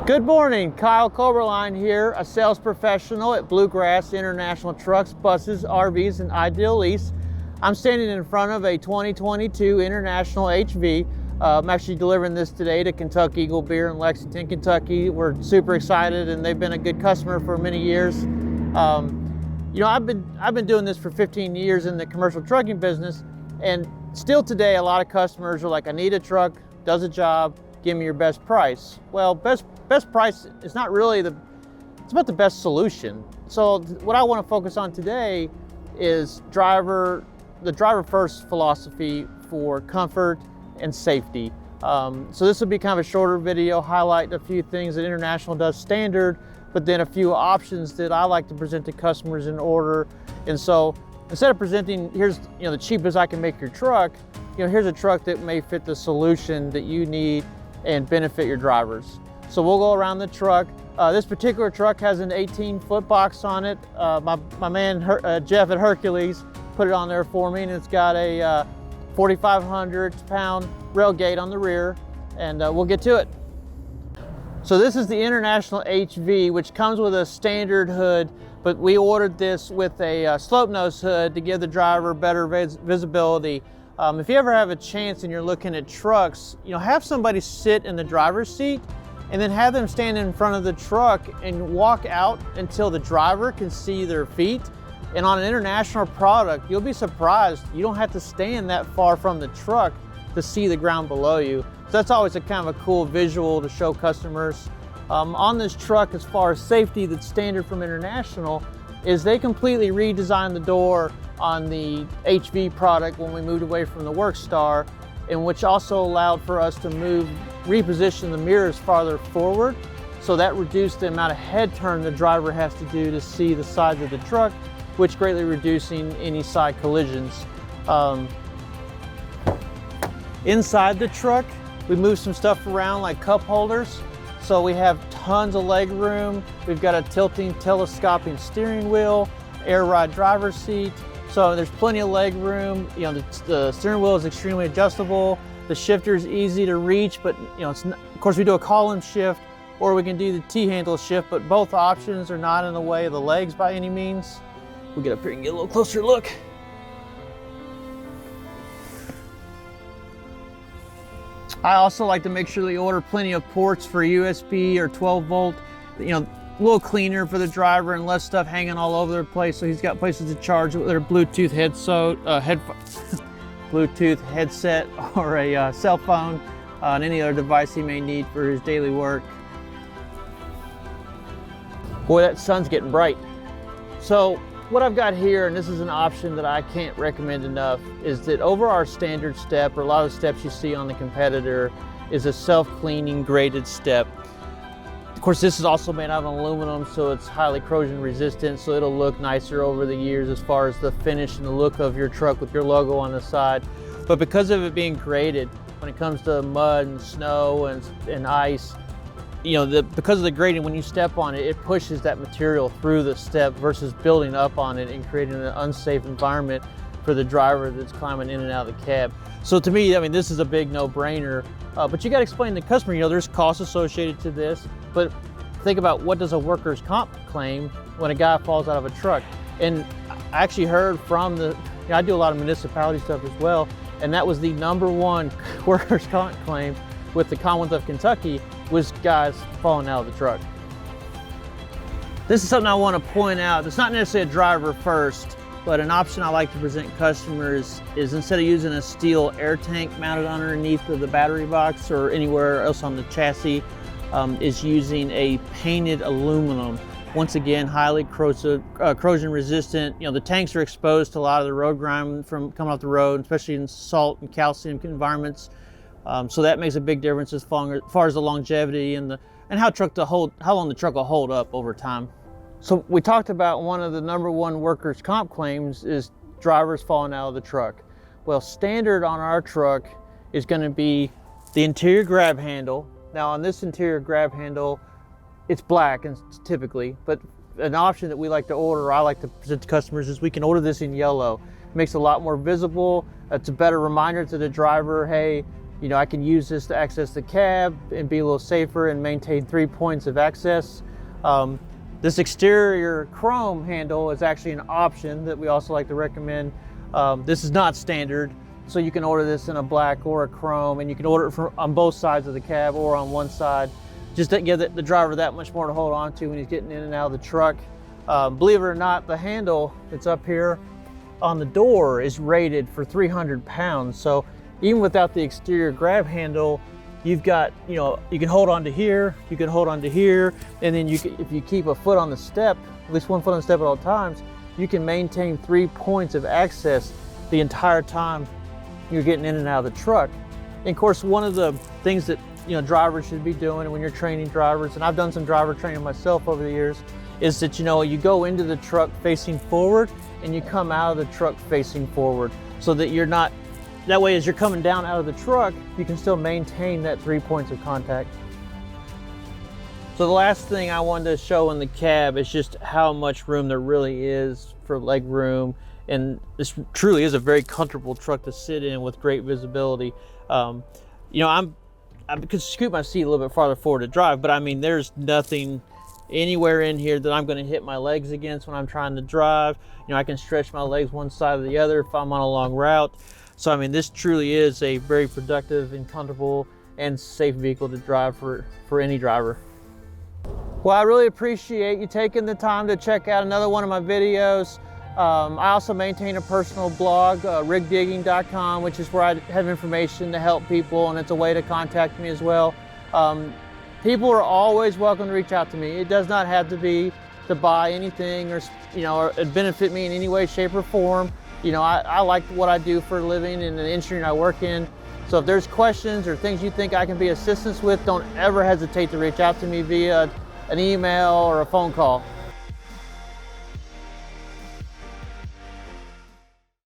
Good morning, Kyle Koberline here, a sales professional at Bluegrass International Trucks, Buses, RVs, and Ideal Lease. I'm standing in front of a 2022 International HV. I'm actually delivering this today to Kentucky Eagle Beer in Lexington, Kentucky. We're super excited, and they've been a good customer for many years. I've been doing this for 15 years in the commercial trucking business, and still today, a lot of customers are like, I need a truck, does a job, give me your best price. Well, best price is not really it's about the best solution. So what I want to focus on today is the DriverFirst philosophy for comfort and safety. So this will be kind of a shorter video, highlight a few things that International does standard, but then a few options that I like to present to customers in order. And so instead of presenting, here's the cheapest I can make your truck, here's a truck that may fit the solution that you need and benefit your drivers. So we'll go around the truck. This particular truck has an 18-foot box on it. My man Jeff at Hercules put it on there for me, and it's got a 4,500-pound rail gate on the rear, and we'll get to it. So this is the International HV, which comes with a standard hood, but we ordered this with a slope nose hood to give the driver better visibility. If you ever have a chance and you're looking at trucks, have somebody sit in the driver's seat and then have them stand in front of the truck and walk out until the driver can see their feet. And on an International product, you'll be surprised. You don't have to stand that far from the truck to see the ground below you. So that's always a kind of a cool visual to show customers. On this truck, as far as safety that's standard from International, is they completely redesigned the door on the HV product when we moved away from the Workstar, and which also allowed for us to reposition the mirrors farther forward. So that reduced the amount of head turn the driver has to do to see the sides of the truck, which greatly reducing any side collisions. Inside the truck, we moved some stuff around like cup holders. So we have tons of leg room. We've got a tilting telescoping steering wheel, air ride driver's seat. So there's plenty of leg room. The steering wheel is extremely adjustable. The shifter is easy to reach, but of course we do a column shift, or we can do the T-handle shift, but both options are not in the way of the legs by any means. We'll get up here and get a little closer look. I also like to make sure that you order plenty of ports for USB or 12 volt, a little cleaner for the driver and less stuff hanging all over the place. So he's got places to charge with their Bluetooth Bluetooth headset or a cell phone and any other device he may need for his daily work. Boy, that sun's getting bright. So what I've got here, and this is an option that I can't recommend enough, is that over our standard step, or a lot of steps you see on the competitor, is a self-cleaning graded step. Of course, this is also made out of aluminum, so it's highly corrosion resistant, so it'll look nicer over the years as far as the finish and the look of your truck with your logo on the side. But because of it being graded, when it comes to mud and snow and ice, because of the grading, when you step on it, it pushes that material through the step versus building up on it and creating an unsafe environment for the driver that's climbing in and out of the cab. So to me, this is a big no-brainer. But you got to explain to the customer, there's costs associated to this, but think about what does a workers' comp claim when a guy falls out of a truck. And I actually heard from I do a lot of municipality stuff as well, and that was the #1 workers' comp claim with the Commonwealth of Kentucky was guys falling out of the truck. This is something I want to point out. It's not necessarily a DriverFirst, but an option I like to present customers is instead of using a steel air tank mounted underneath of the battery box or anywhere else on the chassis, is using a painted aluminum. Once again, highly corrosion resistant. The tanks are exposed to a lot of the road grime from coming off the road, especially in salt and calcium environments. So that makes a big difference as far as the longevity and how long the truck will hold up over time. So we talked about one of the #1 workers' comp claims is drivers falling out of the truck. Well, standard on our truck is going to be the interior grab handle. Now on this interior grab handle, it's black and typically, but an option that we like to order, or I like to present to customers, is we can order this in yellow. It makes it a lot more visible. It's a better reminder to the driver, hey, You know, I can use this to access the cab and be a little safer and maintain 3 points of access. This exterior chrome handle is actually an option that we also like to recommend. This is not standard, so you can order this in a black or a chrome, and you can order it on both sides of the cab or on one side, just to give the driver that much more to hold on to when he's getting in and out of the truck. Believe it or not, the handle that's up here on the door is rated for 300 pounds. So even without the exterior grab handle, you've got, you know, you can hold on to here, you can hold on to here, and then if you keep a foot on the step, at least one foot on the step at all times, you can maintain 3 points of access the entire time you're getting in and out of the truck. And of course, one of the things that, you know, drivers should be doing when you're training drivers, and I've done some driver training myself over the years, is that, you know, you go into the truck facing forward and you come out of the truck facing forward, so that you're not, that way as you're coming down out of the truck, you can still maintain that 3 points of contact. So the last thing I wanted to show in the cab is just how much room there really is for leg room. And this truly is a very comfortable truck to sit in with great visibility. You know, I could scoot my seat a little bit farther forward to drive, but I mean, there's nothing anywhere in here that I'm going to hit my legs against when I'm trying to drive. You know, I can stretch my legs one side or the other if I'm on a long route. So I mean, this truly is a very productive and comfortable and safe vehicle to drive for any driver. Well, I really appreciate you taking the time to check out another one of my videos. I also maintain a personal blog, rigdigging.com, which is where I have information to help people, and it's a way to contact me as well. People are always welcome to reach out to me. It does not have to be to buy anything or, you know, or benefit me in any way, shape, or form. You know, I like what I do for a living and the industry I work in. So if there's questions or things you think I can be assistance with, don't ever hesitate to reach out to me via an email or a phone call.